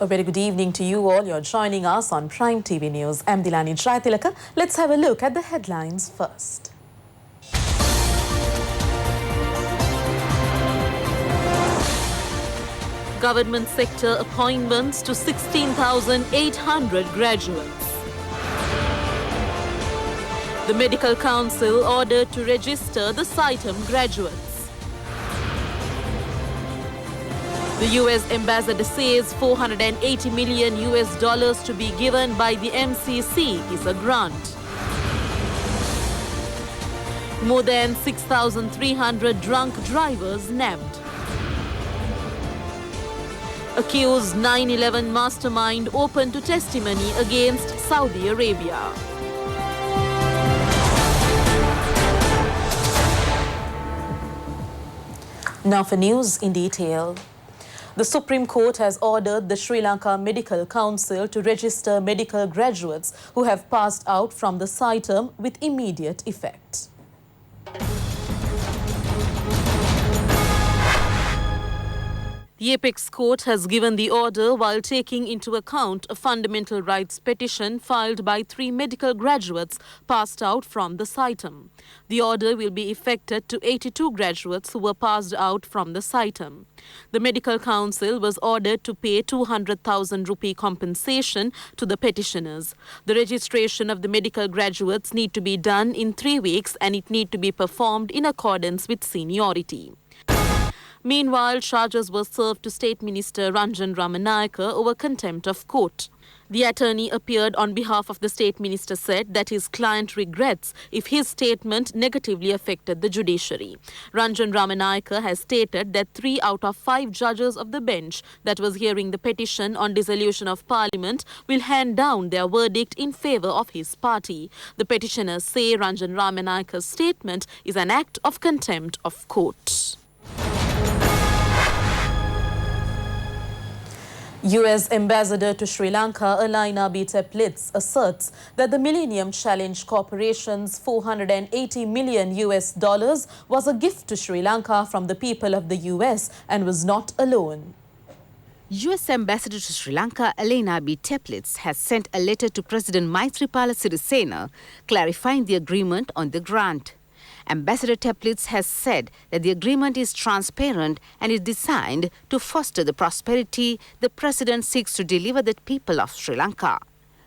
A very good evening to you all. You're joining us on Prime TV News. I'm Dilani Jaitilaka. Let's have a look at the headlines first. Government sector appointments to 16,800 graduates. The Medical Council ordered to register the SITEM graduates. The US ambassador says $480 million to be given by the MCC is a grant. More than 6,300 drunk drivers nabbed. Accused 9/11 mastermind open to testimony against Saudi Arabia. Now for news in detail. The Supreme Court has ordered the Sri Lanka Medical Council to register medical graduates who have passed out from the SITEM with immediate effect. The Apex Court has given the order while taking into account a fundamental rights petition filed by 3 medical graduates passed out from the SITEM. The order will be effected to 82 graduates who were passed out from the SITEM. The Medical Council was ordered to pay 200,000 rupee compensation to the petitioners. The registration of the medical graduates need to be done in 3 weeks and it need to be performed in accordance with seniority. Meanwhile, charges were served to State Minister Ranjan Ramanayake over contempt of court. The attorney appeared on behalf of the State Minister said that his client regrets if his statement negatively affected the judiciary. Ranjan Ramanayake has stated that 3 out of 5 judges of the bench that was hearing the petition on dissolution of parliament will hand down their verdict in favour of his party. The petitioners say Ranjan Ramanayake's statement is an act of contempt of court. US Ambassador to Sri Lanka, Alaina B. Teplitz, asserts that the Millennium Challenge Corporation's $480 million was a gift to Sri Lanka from the people of the US and was not alone. US Ambassador to Sri Lanka, Alaina B. Teplitz, has sent a letter to President Maithripala Sirisena clarifying the agreement on the grant. Ambassador Teplitz has said that the agreement is transparent and is designed to foster the prosperity the president seeks to deliver the people of Sri Lanka.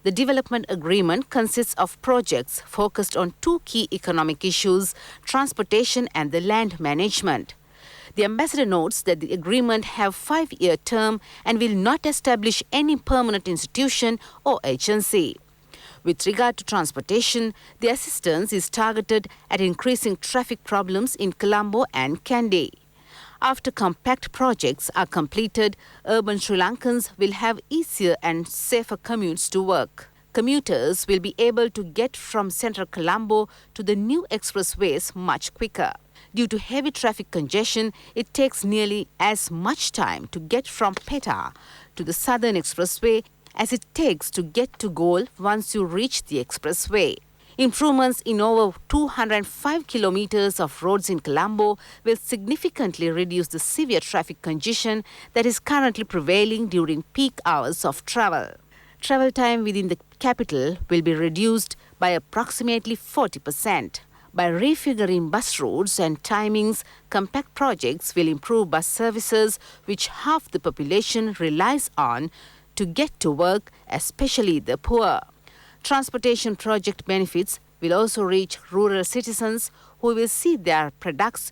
The development agreement consists of projects focused on 2 key economic issues, transportation and the land management. The ambassador notes that the agreement have 5-year term and will not establish any permanent institution or agency. With regard to transportation, the assistance is targeted at increasing traffic problems in Colombo and Kandy. After compact projects are completed, urban Sri Lankans will have easier and safer commutes to work. Commuters will be able to get from central Colombo to the new expressways much quicker. Due to heavy traffic congestion, it takes nearly as much time to get from Peta to the southern expressway as it takes to get to goal once you reach the expressway. Improvements in over 205 kilometers of roads in Colombo will significantly reduce the severe traffic congestion that is currently prevailing during peak hours of travel. Travel time within the capital will be reduced by approximately 40%. By refiguring bus routes and timings, compact projects will improve bus services, which half the population relies on to get to work, especially the poor. Transportation project benefits will also reach rural citizens who will see their products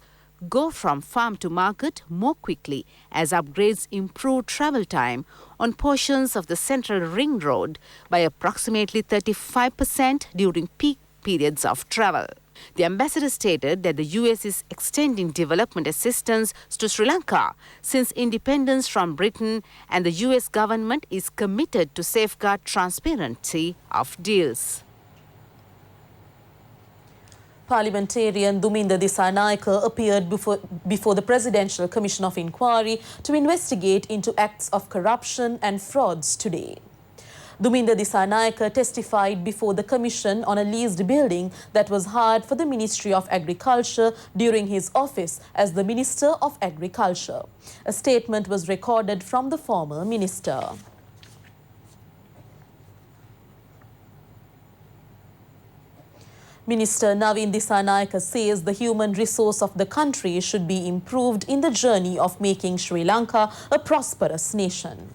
go from farm to market more quickly as upgrades improve travel time on portions of the Central Ring Road by approximately 35% during peak periods of travel. The ambassador stated that the US is extending development assistance to Sri Lanka since independence from Britain, and the US government is committed to safeguard transparency of deals. Parliamentarian Duminda Dissanayake appeared before the Presidential Commission of Inquiry to investigate into acts of corruption and frauds today. Duminda Dissanayake testified before the Commission on a leased building that was hired for the Ministry of Agriculture during his office as the Minister of Agriculture. A statement was recorded from the former minister. Minister Navin Dissanayake says the human resource of the country should be improved in the journey of making Sri Lanka a prosperous nation.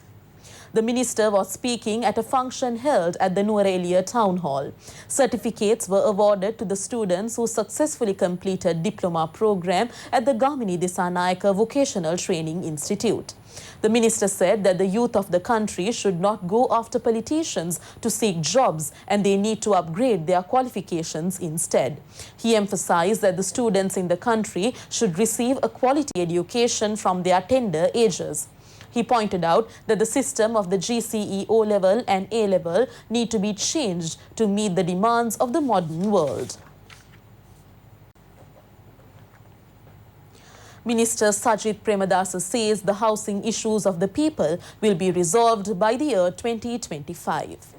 The minister was speaking at a function held at the Nuwara Town Hall. Certificates were awarded to the students who successfully completed diploma program at the Gamini Dissanayake Vocational Training Institute. The minister said that the youth of the country should not go after politicians to seek jobs and they need to upgrade their qualifications instead. He emphasized that the students in the country should receive a quality education from their tender ages. He pointed out that the system of the GCE O-level and A-level need to be changed to meet the demands of the modern world. Minister Sajith Premadasa says the housing issues of the people will be resolved by the year 2025.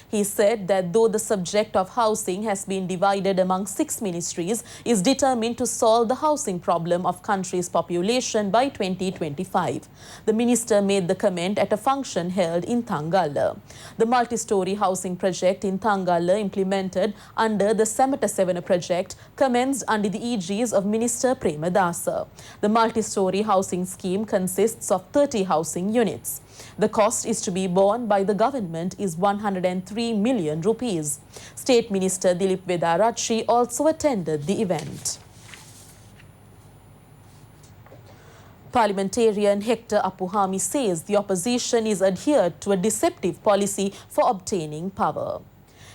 He said that though the subject of housing has been divided among 6 ministries, is determined to solve the housing problem of country's population by 2025. The minister made the comment at a function held in Thangalla. The multi-story housing project in Thangalla, implemented under the Samata Sevana project, commenced under the aegis of Minister Premadasa. The multi-story housing scheme consists of 30 housing units. The cost is to be borne by the government is 103 million rupees. State Minister Dilip Vedarachi also attended the event. Parliamentarian Hector Apuhami says the opposition is adhered to a deceptive policy for obtaining power.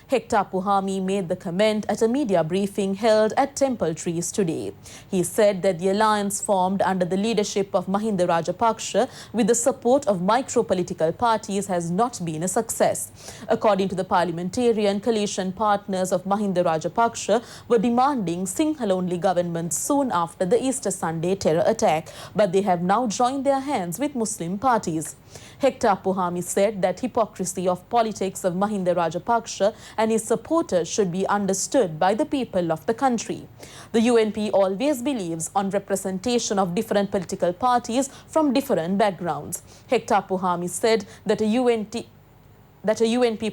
Hector Apuhami made the comment at a media briefing held at Temple Trees today. He said that the alliance formed under the leadership of Mahinda Rajapaksa with the support of micro-political parties has not been a success. According to the parliamentarian, coalition partners of Mahinda Rajapaksa were demanding Sinhala-only government soon after the Easter Sunday terror attack, but they have now joined their hands with Muslim parties. Hector Apuhami said that hypocrisy of politics of Mahinda Rajapaksa and his supporters should be understood by the people of the country. The UNP always believes on representation of different political parties from different backgrounds. Hector Apuhami said that a UNP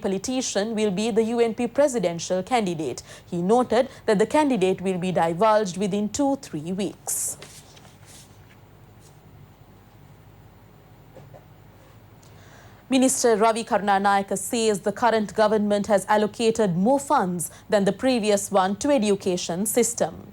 politician will be the UNP presidential candidate. He noted that the candidate will be divulged within 2-3 weeks. Minister Ravi Karunanayake says the current government has allocated more funds than the previous one to education system.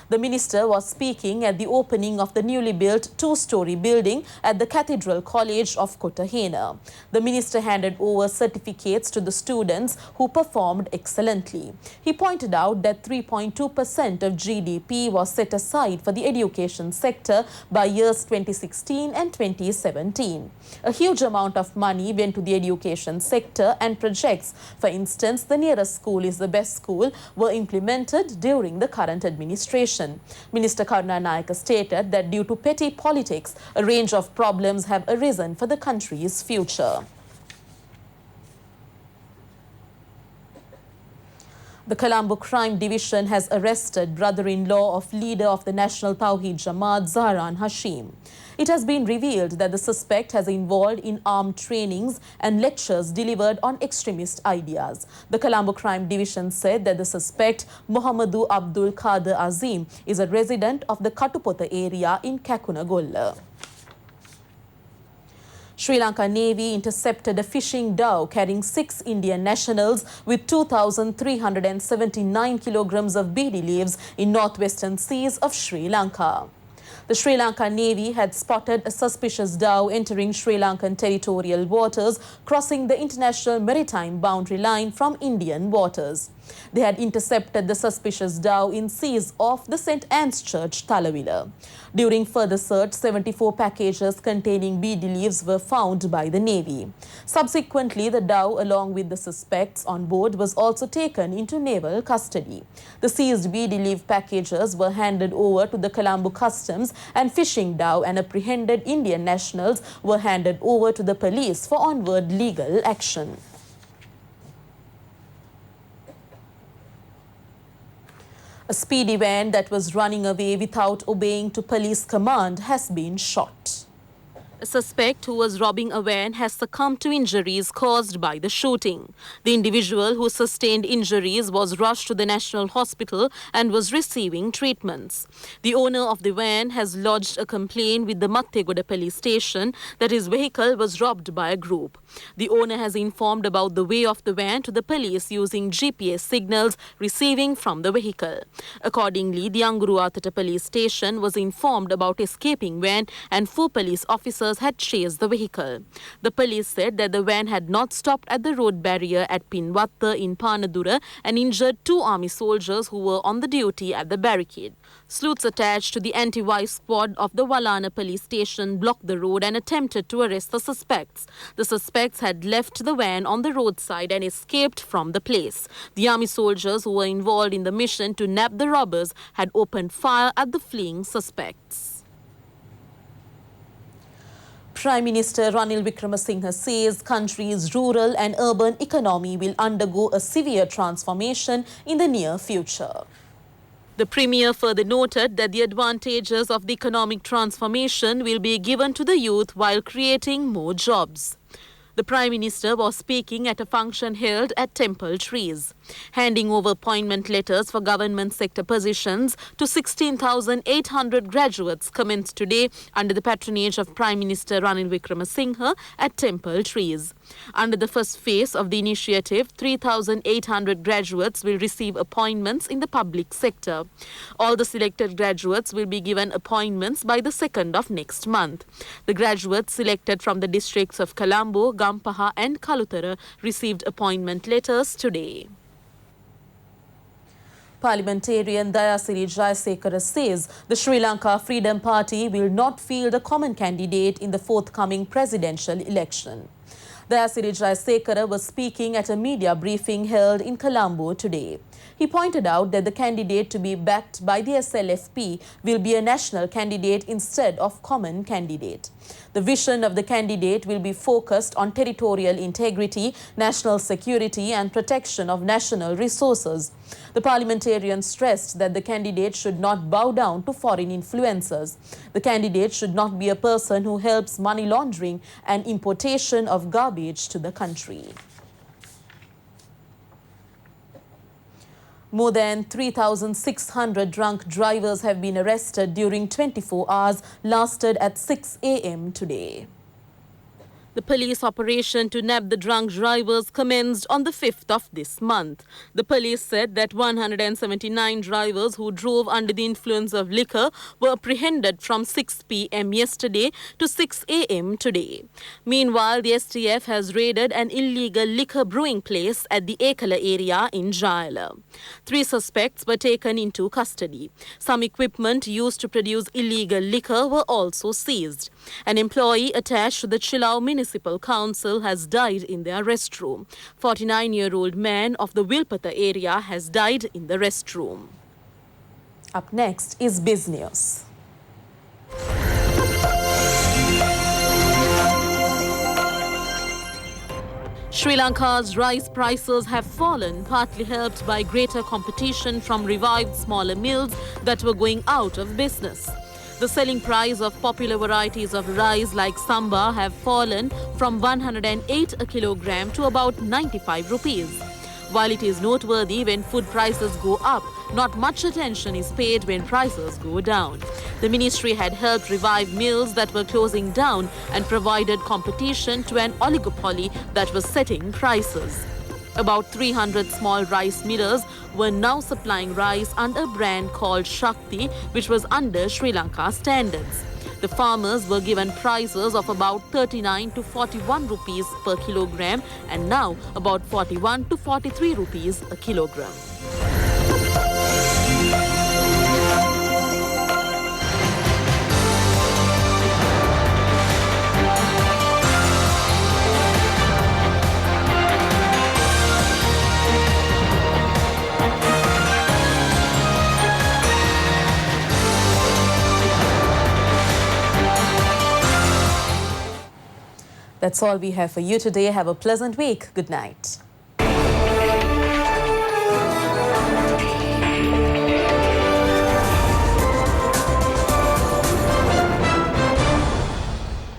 The minister was speaking at the opening of the newly built 2-story building at the Cathedral College of Kotahena. The minister handed over certificates to the students who performed excellently. He pointed out that 3.2% of GDP was set aside for the education sector by years 2016 and 2017. A huge amount of money went to the education sector and projects, for instance, the nearest school is the best school, were implemented during the current administration. Minister Karunanayake stated that due to petty politics, a range of problems have arisen for the country's future. The Colombo Crime Division has arrested brother-in-law of leader of the National Tawheed Jamaat, Zahran Hashim. It has been revealed that the suspect has involved in armed trainings and lectures delivered on extremist ideas. The Colombo Crime Division said that the suspect, Mohammadu Abdul Qadir Azim, is a resident of the Katupota area in Kakunagolla. Sri Lanka Navy intercepted a fishing dhow carrying 6 Indian nationals with 2,379 kilograms of beedi leaves in northwestern seas of Sri Lanka. The Sri Lanka Navy had spotted a suspicious dhow entering Sri Lankan territorial waters, crossing the international maritime boundary line from Indian waters. They had intercepted the suspicious dhow in seas off the St. Anne's Church, Talavila. During further search, 74 packages containing beedi leaves were found by the Navy. Subsequently, the dhow, along with the suspects on board, was also taken into naval custody. The seized beedi leaf packages were handed over to the Colombo Customs and fishing dhow, and apprehended Indian nationals were handed over to the police for onward legal action. A speedy van that was running away without obeying to police command has been shot. A suspect who was robbing a van has succumbed to injuries caused by the shooting. The individual who sustained injuries was rushed to the National Hospital and was receiving treatments. The owner of the van has lodged a complaint with the Mattegoda police station that his vehicle was robbed by a group. The owner has informed about the way of the van to the police using GPS signals receiving from the vehicle. Accordingly, the Anguruatata police station was informed about escaping van and 4 police officers had chased the vehicle. The police said that the van had not stopped at the road barrier at Pinwatta in Panadura and injured 2 army soldiers who were on the duty at the barricade. Sleuths attached to the anti-vice squad of the Walana police station blocked the road and attempted to arrest the suspects. The suspects had left the van on the roadside and escaped from the place. The army soldiers who were involved in the mission to nab the robbers had opened fire at the fleeing suspects. Prime Minister Ranil Wickremesinghe says country's rural and urban economy will undergo a severe transformation in the near future. The Premier further noted that the advantages of the economic transformation will be given to the youth while creating more jobs. The Prime Minister was speaking at a function held at Temple Trees. Handing over appointment letters for government sector positions to 16,800 graduates commenced today under the patronage of Prime Minister Ranil Wickremesinghe at Temple Trees. Under the first phase of the initiative, 3,800 graduates will receive appointments in the public sector. All the selected graduates will be given appointments by the 2nd of next month. The graduates selected from the districts of Colombo, Gampaha and Kalutara received appointment letters today. Parliamentarian Dayasiri Jayasekara says the Sri Lanka Freedom Party will not field a common candidate in the forthcoming presidential election. Dayasiri Jayasekara was speaking at a media briefing held in Colombo today. He pointed out that the candidate to be backed by the SLFP will be a national candidate instead of common candidate. The vision of the candidate will be focused on territorial integrity, national security and protection of national resources. The parliamentarian stressed that the candidate should not bow down to foreign influencers. The candidate should not be a person who helps money laundering and importation of garbage to the country. More than 3,600 drunk drivers have been arrested during 24 hours lasted at 6 a.m. today. The police operation to nab the drunk drivers commenced on the 5th of this month. The police said that 179 drivers who drove under the influence of liquor were apprehended from 6 p.m. yesterday to 6 a.m. today. Meanwhile, the STF has raided an illegal liquor brewing place at the Ekala area in Jayala. 3 suspects were taken into custody. Some equipment used to produce illegal liquor were also seized. An employee attached to the Chilau Municipal Council has died in their restroom. 49-year-old man of the Wilpata area has died in the restroom. Up next is Biz News. Sri Lanka's rice prices have fallen, partly helped by greater competition from revived smaller mills that were going out of business. The selling price of popular varieties of rice like Samba have fallen from 108 a kilogram to about 95 rupees. While it is noteworthy when food prices go up, not much attention is paid when prices go down. The ministry had helped revive mills that were closing down and provided competition to an oligopoly that was setting prices. About 300 small rice millers were now supplying rice under a brand called Shakti, which was under Sri Lanka standards. The farmers were given prices of about 39 to 41 rupees per kilogram and now about 41 to 43 rupees a kilogram. That's all we have for you today. Have a pleasant week. Good night.